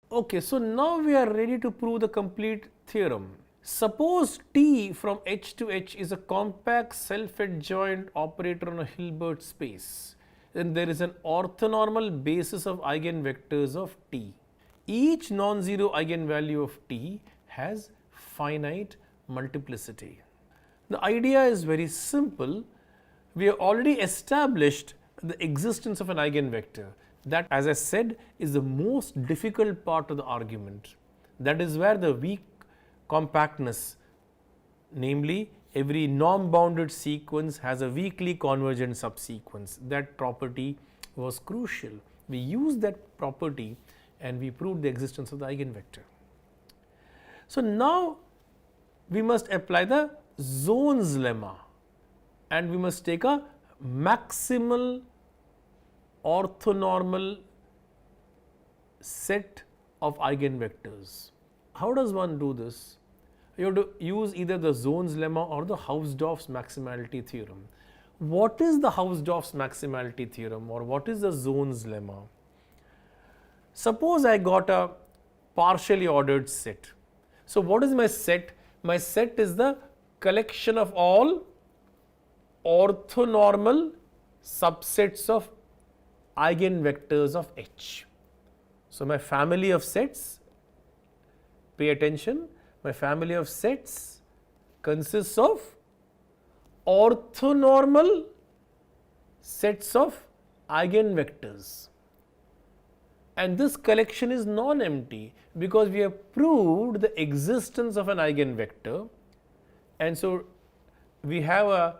Okay, so now we are ready to prove the complete theorem. Suppose T from H to H is a compact self-adjoint operator on a Hilbert space. Then there is an orthonormal basis of eigenvectors of T. Each non-zero eigenvalue of T has finite multiplicity. The idea is very simple. We have already established the existence of an eigenvector. That, as I said, is the most difficult part of the argument. That is where the weak compactness, namely every norm-bounded sequence has a weakly convergent subsequence. That property was crucial. We used that property and we proved the existence of the eigenvector. So now we must apply the zones lemma and we must take a maximal orthonormal set of eigenvectors. How does one do this? You have to use either the zones lemma or the Hausdorff's maximality theorem. What is the Hausdorff's maximality theorem or what is the zones lemma? Suppose I got a partially ordered set. So what is my set? My set is the collection of all orthonormal subsets of eigenvectors of H. So my family of sets, pay attention, my family of sets consists of orthonormal sets of eigenvectors. And this collection is non-empty because we have proved the existence of an eigenvector, and so we have a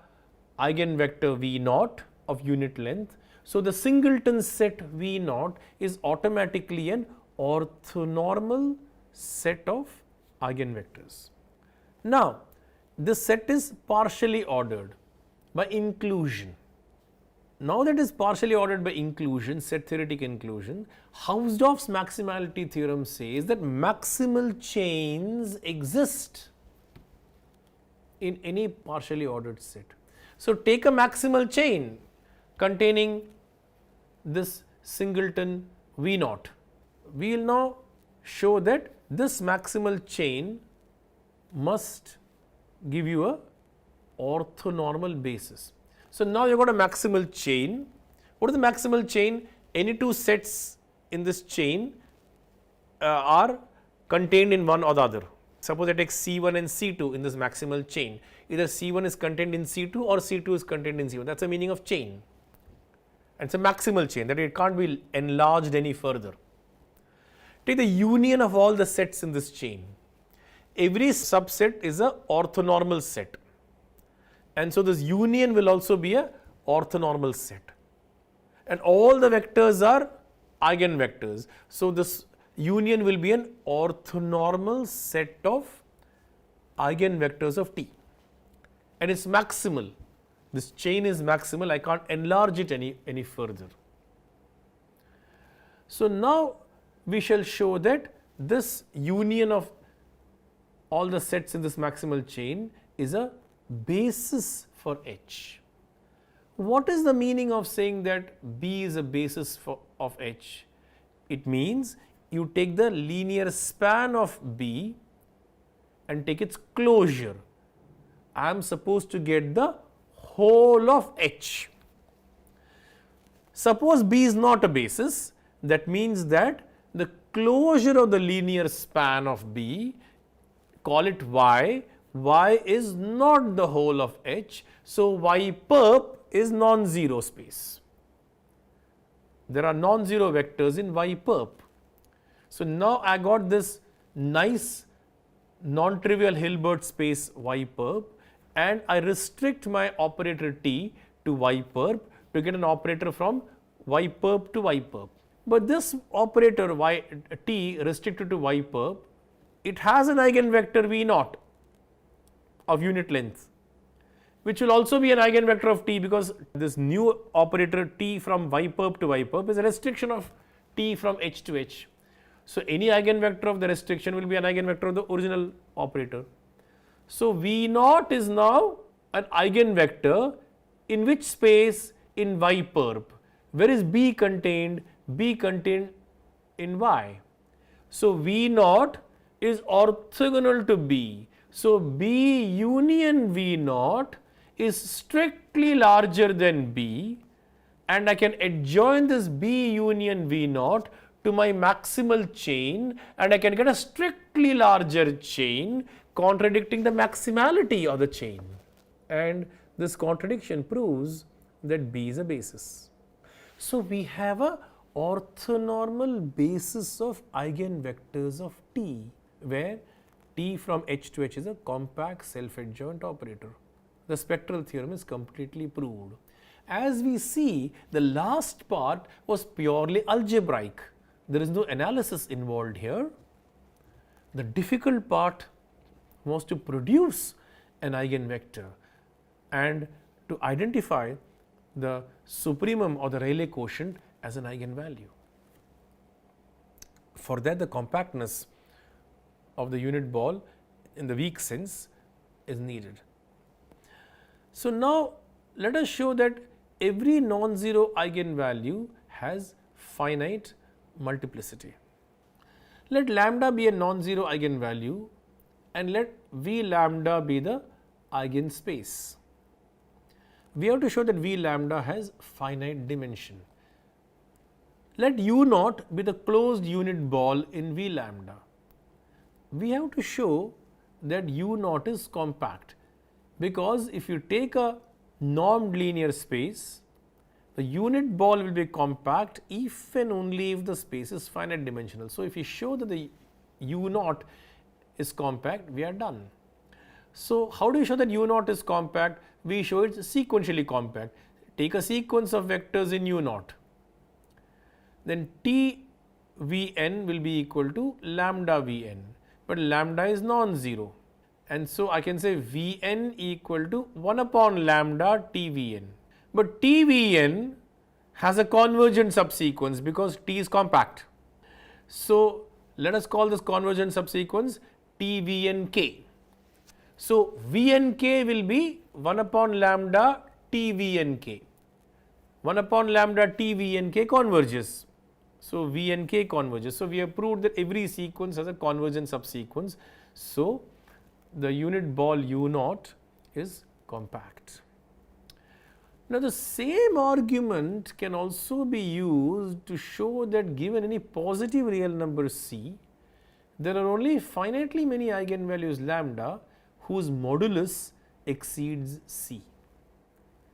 eigenvector V naught of unit length. So the singleton set V naught is automatically an orthonormal set of eigenvectors. Now this set is partially ordered by inclusion. Now that is partially ordered by inclusion, set theoretic inclusion, Hausdorff's maximality theorem says that maximal chains exist in any partially ordered set. So take a maximal chain containing this singleton V naught. We will now show that this maximal chain must give you a orthonormal basis. So now you have got a maximal chain. What is the maximal chain? Any two sets in this chain are contained in one or the other. Suppose I take C1 and C2 in this maximal chain. Either C1 is contained in C2 or C2 is contained in C1. That is the meaning of chain. And it is a maximal chain, that it can't be enlarged any further. Take the union of all the sets in this chain. Every subset is an orthonormal set. And so this union will also be a orthonormal set. And all the vectors are eigenvectors. So this union will be an orthonormal set of eigenvectors of T. And it's maximal. This chain is maximal, I can't enlarge it any further. So now we shall show that this union of all the sets in this maximal chain is a basis for H. What is the meaning of saying that B is a basis of H? It means you take the linear span of B and take its closure. I am supposed to get the whole of H. Suppose B is not a basis, that means that the closure of the linear span of B, call it Y, Y is not the whole of H, so Y perp is non-zero space. There are non-zero vectors in Y perp. So now I got this nice non-trivial Hilbert space Y perp, and I restrict my operator T to Y perp to get an operator from Y perp to Y perp. But this operator Y T restricted to Y perp, it has an eigenvector V naught of unit length, which will also be an eigenvector of T, because this new operator T from Y perp to Y perp is a restriction of T from H to H. So any eigenvector of the restriction will be an eigenvector of the original operator. So V naught is now an eigenvector in which space? In Y perp. Where is B contained? B contained in Y. So, V naught is orthogonal to B. So, B union V naught is strictly larger than B, and I can adjoin this B union V naught to my maximal chain, and I can get a strictly larger chain contradicting the maximality of the chain. And this contradiction proves that B is a basis. So, we have a orthonormal basis of eigenvectors of T, where T from H to H is a compact self-adjoint operator. The spectral theorem is completely proved. As we see, the last part was purely algebraic. There is no analysis involved here. The difficult part was to produce an eigenvector and to identify the supremum or the Rayleigh quotient as an eigenvalue. For that, the compactness of the unit ball in the weak sense is needed. So, now let us show that every non-zero eigenvalue has finite multiplicity. Let lambda be a non-zero eigenvalue and let V lambda be the eigenspace. We have to show that V lambda has finite dimension. Let U naught be the closed unit ball in V lambda. We have to show that U naught is compact, because if you take a normed linear space, the unit ball will be compact if and only if the space is finite dimensional. So, if you show that the U naught is compact, we are done. So, how do you show that U naught is compact? We show it sequentially compact. Take a sequence of vectors in U naught, then T Vn will be equal to lambda Vn, but lambda is non-zero, and so I can say Vn equal to 1 upon lambda T Vn, but T Vn has a convergent subsequence because T is compact. So, let us call this convergent subsequence T Vnk. So, Vnk will be 1 upon lambda T Vnk. 1 upon lambda T Vnk converges. So, Vnk converges. So, we have proved that every sequence has a convergent subsequence. So, the unit ball U naught is compact. Now, the same argument can also be used to show that given any positive real number C, there are only finitely many eigenvalues lambda whose modulus exceeds C.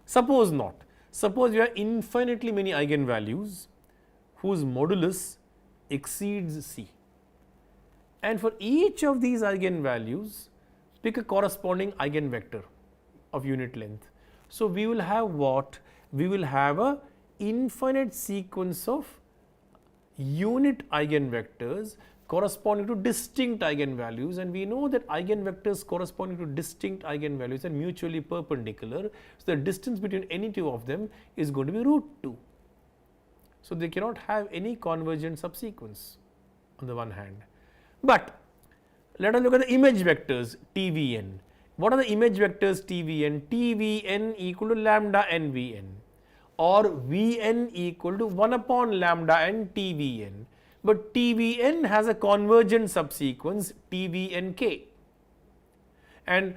Suppose not. Suppose we have infinitely many eigenvalues whose modulus exceeds C. And for each of these eigenvalues, pick a corresponding eigenvector of unit length. So, we will have what? We will have a infinite sequence of unit eigenvectors corresponding to distinct eigenvalues, and we know that eigenvectors corresponding to distinct eigenvalues are mutually perpendicular. So, the distance between any two of them is going to be root 2. So, they cannot have any convergent subsequence on the one hand. But let us look at the image vectors T Vn. What are the image vectors T Vn? T Vn equal to lambda n Vn, or Vn equal to 1 upon lambda n T Vn. But T Vn has a convergent subsequence T Vnk, and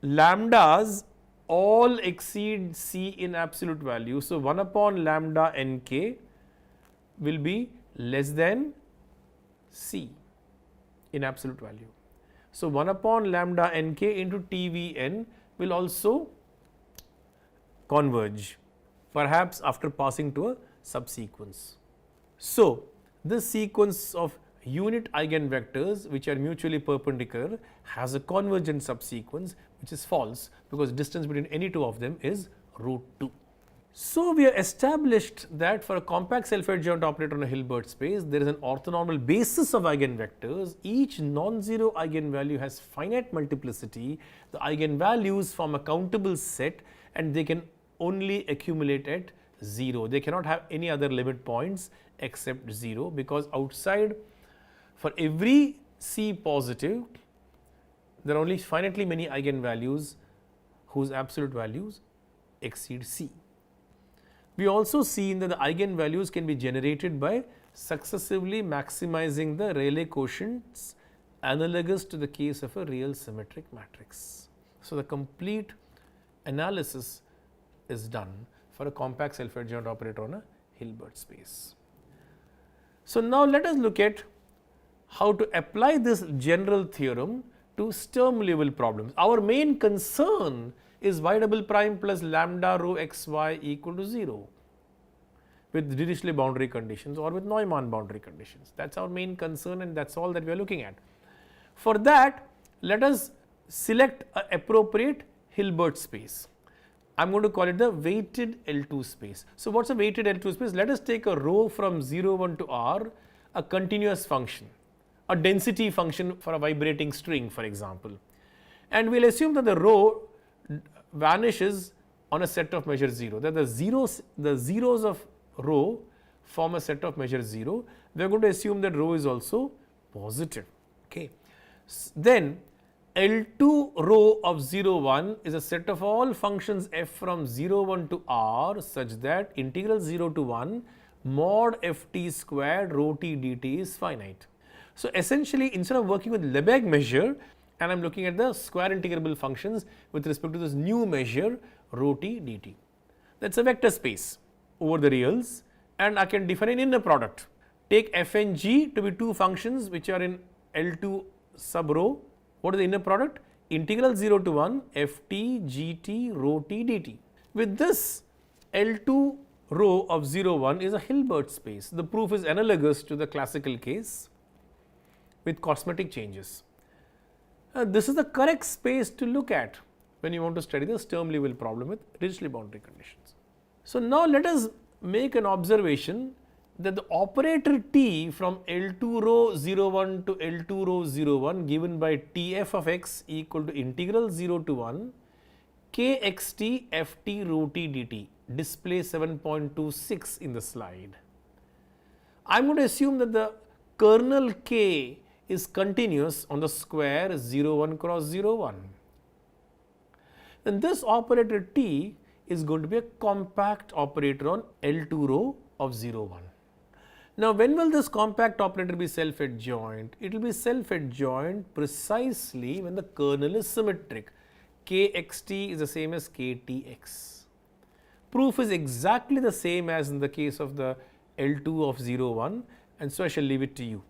lambdas all exceed C in absolute value. So, 1 upon lambda nk will be less than C in absolute value. So, 1 upon lambda nk into T Vn will also converge, perhaps after passing to a subsequence. So, this sequence of unit eigenvectors which are mutually perpendicular has a convergent subsequence, which is false because distance between any two of them is root 2. So, we have established that for a compact self-adjoint operator on a Hilbert space, there is an orthonormal basis of eigenvectors. Each non-zero eigenvalue has finite multiplicity. The eigenvalues form a countable set, and they can only accumulate at 0. They cannot have any other limit points except 0, because outside, for every C positive, there are only finitely many eigenvalues whose absolute values exceed C. We also seen that the eigenvalues can be generated by successively maximizing the Rayleigh quotients analogous to the case of a real symmetric matrix. So, the complete analysis is done for a compact self-adjoint operator on a Hilbert space. So, now let us look at how to apply this general theorem to Sturm Liouville problems. Our main concern is y double prime plus lambda rho x y equal to 0 with Dirichlet boundary conditions or with Neumann boundary conditions. That is our main concern, and that is all that we are looking at. For that, let us select an appropriate Hilbert space. I am going to call it the weighted L2 space. So, what is a weighted L2 space? Let us take a rho from 0 1 to r, a continuous function, a density function for a vibrating string, for example, and we will assume that the rho vanishes on a set of measure 0, that the zeros of rho form a set of measure 0. We are going to assume that rho is also positive. Okay. Then L2 rho of 0 1 is a set of all functions f from 0 1 to r such that integral 0 to 1 mod f t squared rho t dt is finite. So, essentially instead of working with Lebesgue measure, and I am looking at the square integrable functions with respect to this new measure rho t dt. That is a vector space over the reals, and I can define an inner product. Take f and g to be two functions which are in L2 sub rho. What is the inner product? Integral 0 to 1 f t g t rho t dt. With this, L2 rho of 0 1 is a Hilbert space. The proof is analogous to the classical case with cosmetic changes. This is the correct space to look at when you want to study the Sturm Liouville problem with Dirichlet boundary conditions. So, now let us make an observation that the operator t from L2 rho 0 1 to L2 rho 0 1 given by Tf of x equal to integral 0 to 1 k x t f t rho t dt, display 7.26 in the slide. I am going to assume that the kernel k is continuous on the square 0 1 cross 0 1. Then this operator t is going to be a compact operator on L2 rho of 0 1. Now, when will this compact operator be self-adjoint? It will be self-adjoint precisely when the kernel is symmetric. Kxt is the same as ktx. Proof is exactly the same as in the case of the L2 of 0 1, and so I shall leave it to you.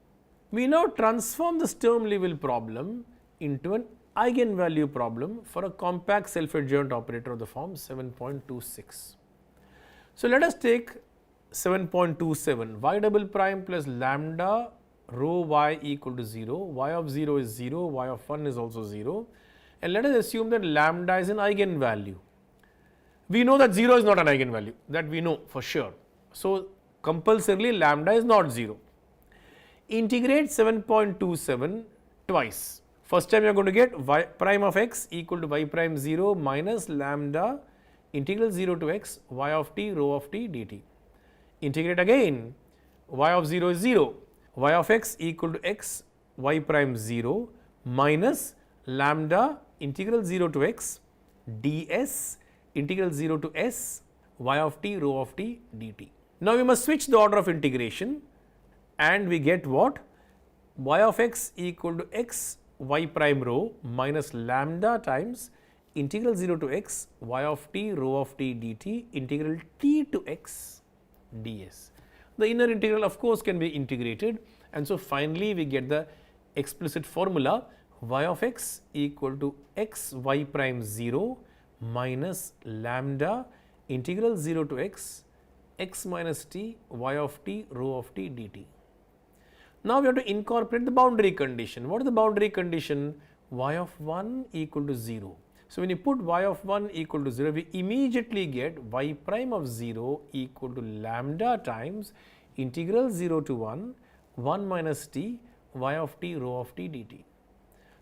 We now transform the Sturm Liouville problem into an eigenvalue problem for a compact self-adjoint operator of the form 7.26. So, let us take 7.27, y double prime plus lambda rho y equal to 0, y of 0 is 0, y of 1 is also 0, and let us assume that lambda is an eigenvalue. We know that 0 is not an eigenvalue, that we know for sure. So, compulsorily lambda is not 0. Integrate 7.27 twice. First time you are going to get y prime of x equal to y prime 0 minus lambda integral 0 to x y of t rho of t dt. Integrate again, y of 0 is 0, y of x equal to x y prime 0 minus lambda integral 0 to x ds integral 0 to s y of t rho of t dt. Now, we must switch the order of integration and we get what? Y of x equal to x y prime rho minus lambda times integral 0 to x y of t rho of t dt integral t to x ds. The inner integral of course can be integrated, and so finally we get the explicit formula y of x equal to x y prime 0 minus lambda integral 0 to x x minus t y of t rho of t dt. Now, we have to incorporate the boundary condition. What is the boundary condition? Y of 1 equal to 0. So, when you put y of 1 equal to 0, we immediately get y prime of 0 equal to lambda times integral 0 to 1 minus t y of t rho of t dt.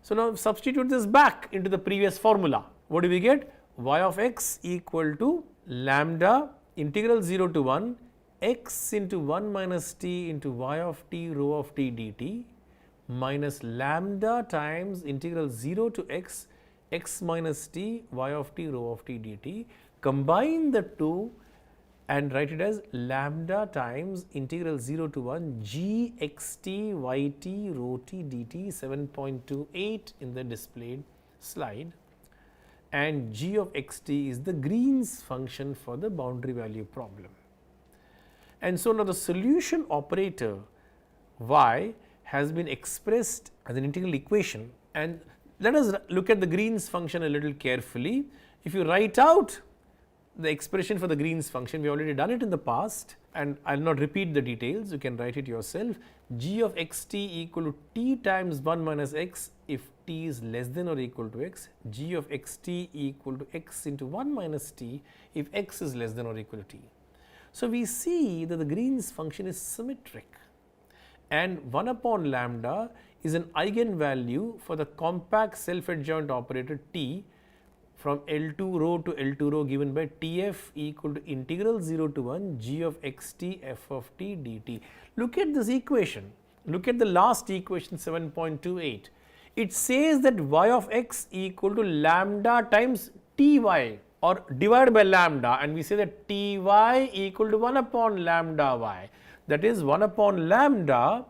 So, now substitute this back into the previous formula. What do we get? Y of x equal to lambda integral 0 to 1 x into 1 minus t into y of t rho of t dt minus lambda times integral 0 to x x minus t y of t rho of t dt. Combine the two and write it as lambda times integral 0 to 1 g xt yt rho t dt 7.28 in the displayed slide, and g of xt is the Green's function for the boundary value problem. And so now the solution operator y has been expressed as an integral equation, and let us look at the Green's function a little carefully. If you write out the expression for the Green's function, we have already done it in the past and I will not repeat the details, you can write it yourself. G of xt equal to t times 1 minus x if t is less than or equal to x, g of xt equal to x into 1 minus t if x is less than or equal to t. So, we see that the Green's function is symmetric, and 1 upon lambda is an eigenvalue for the compact self-adjoint operator t from L2 rho to L2 rho given by Tf equal to integral 0 to 1 g of xt f of t dt. Look at this equation, look at the last equation 7.28. It says that y of x equal to lambda times ty or divided by lambda, and we say that ty equal to 1 upon lambda y. That is 1 upon lambda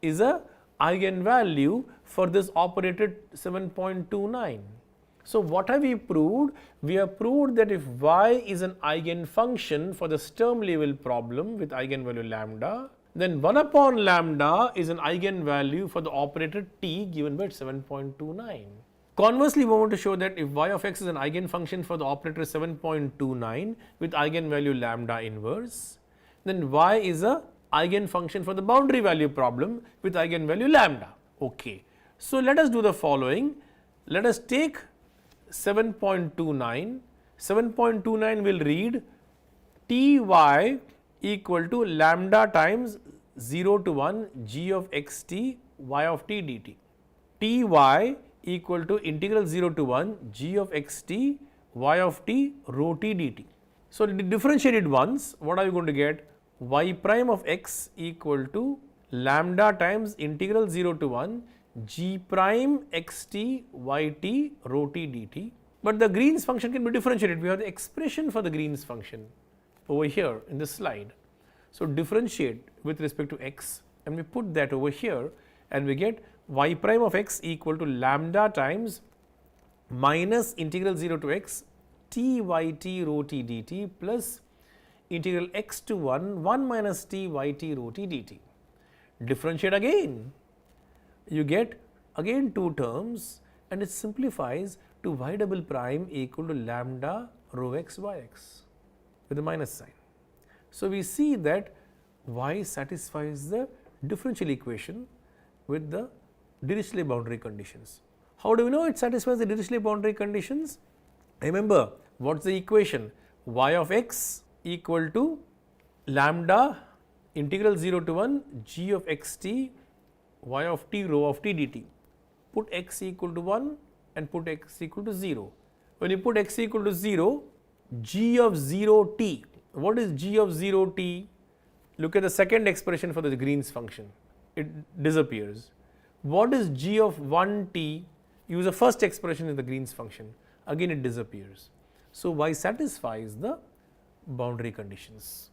is a eigenvalue for this operator 7.29. So, what have we proved? We have proved that if y is an eigenfunction for the Sturm Liouville problem with eigenvalue lambda, then 1 upon lambda is an eigenvalue for the operator t given by 7.29. Conversely, we want to show that if y of x is an eigenfunction for the operator 7.29 with eigenvalue lambda inverse, then y is a eigenfunction for the boundary value problem with eigenvalue lambda. Okay. So, let us do the following. Let us take 7.29. 7.29 will read ty equal to lambda times 0 to 1 g of xt y of t dt. ty equal to integral 0 to 1 g of xt y of t rho t dt. So, differentiate it once. What are you going to get? Y prime of x equal to lambda times integral 0 to 1 g prime xt yt rho t dt. But the Green's function can be differentiated. We have the expression for the Green's function over here in this slide. So, differentiate with respect to x and we put that over here and we get y prime of x equal to lambda times minus integral 0 to x t yt rho t dt plus integral x to 1 minus t yt rho t dt. Differentiate again, you get again two terms and it simplifies to y double prime equal to lambda rho x yx with a minus sign. So, we see that y satisfies the differential equation with the Dirichlet boundary conditions. How do we know it satisfies the Dirichlet boundary conditions? Remember, what is the equation? Y of x equal to lambda integral 0 to 1 g of xt y of t rho of t dt. Put x equal to 1 and put x equal to 0. When you put x equal to 0, g of 0 t. What is g of 0 t? Look at the second expression for the Green's function. It disappears. What is g of 1 t? Use the first expression in the Green's function. Again it disappears. So, y satisfies the boundary conditions.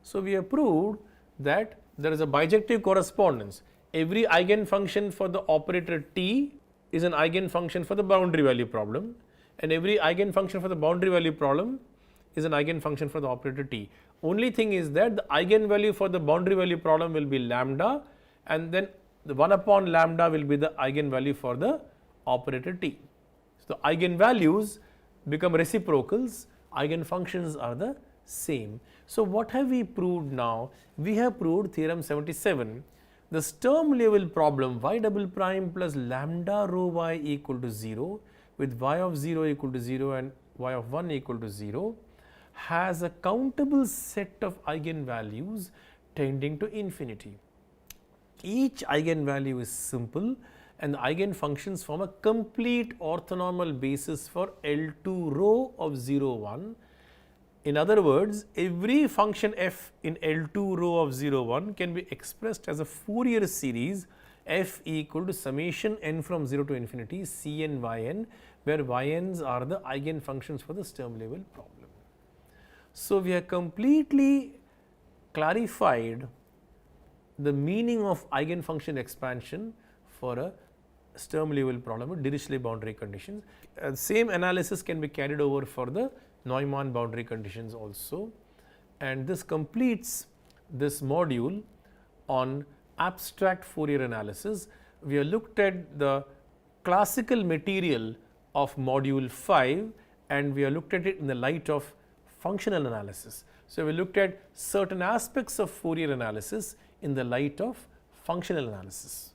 So, we have proved that there is a bijective correspondence. Every eigenfunction for the operator t is an eigenfunction for the boundary value problem, and every eigenfunction for the boundary value problem is an eigenfunction for the operator t. Only thing is that the eigenvalue for the boundary value problem will be lambda, and then the 1 upon lambda will be the eigenvalue for the operator t. So, the eigenvalues become reciprocals, eigenfunctions are the same. So, what have we proved now? We have proved theorem 77. The Sturm Liouville problem y double prime plus lambda rho y equal to 0 with y of 0 equal to 0 and y of 1 equal to 0 has a countable set of eigenvalues tending to infinity. Each eigenvalue is simple and the eigenfunctions form a complete orthonormal basis for L2 rho of 0 1. In other words, every function f in L2 rho of 0 1 can be expressed as a Fourier series f equal to summation n from 0 to infinity Cn yn, where yns are the eigenfunctions for the Sturm Liouville problem. So, we have completely clarified the meaning of eigenfunction expansion for a Sturm Liouville problem with Dirichlet boundary conditions. Same analysis can be carried over for the Neumann boundary conditions also, and this completes this module on abstract Fourier analysis. We have looked at the classical material of module 5 and we have looked at it in the light of functional analysis. So, we looked at certain aspects of Fourier analysis in the light of functional analysis.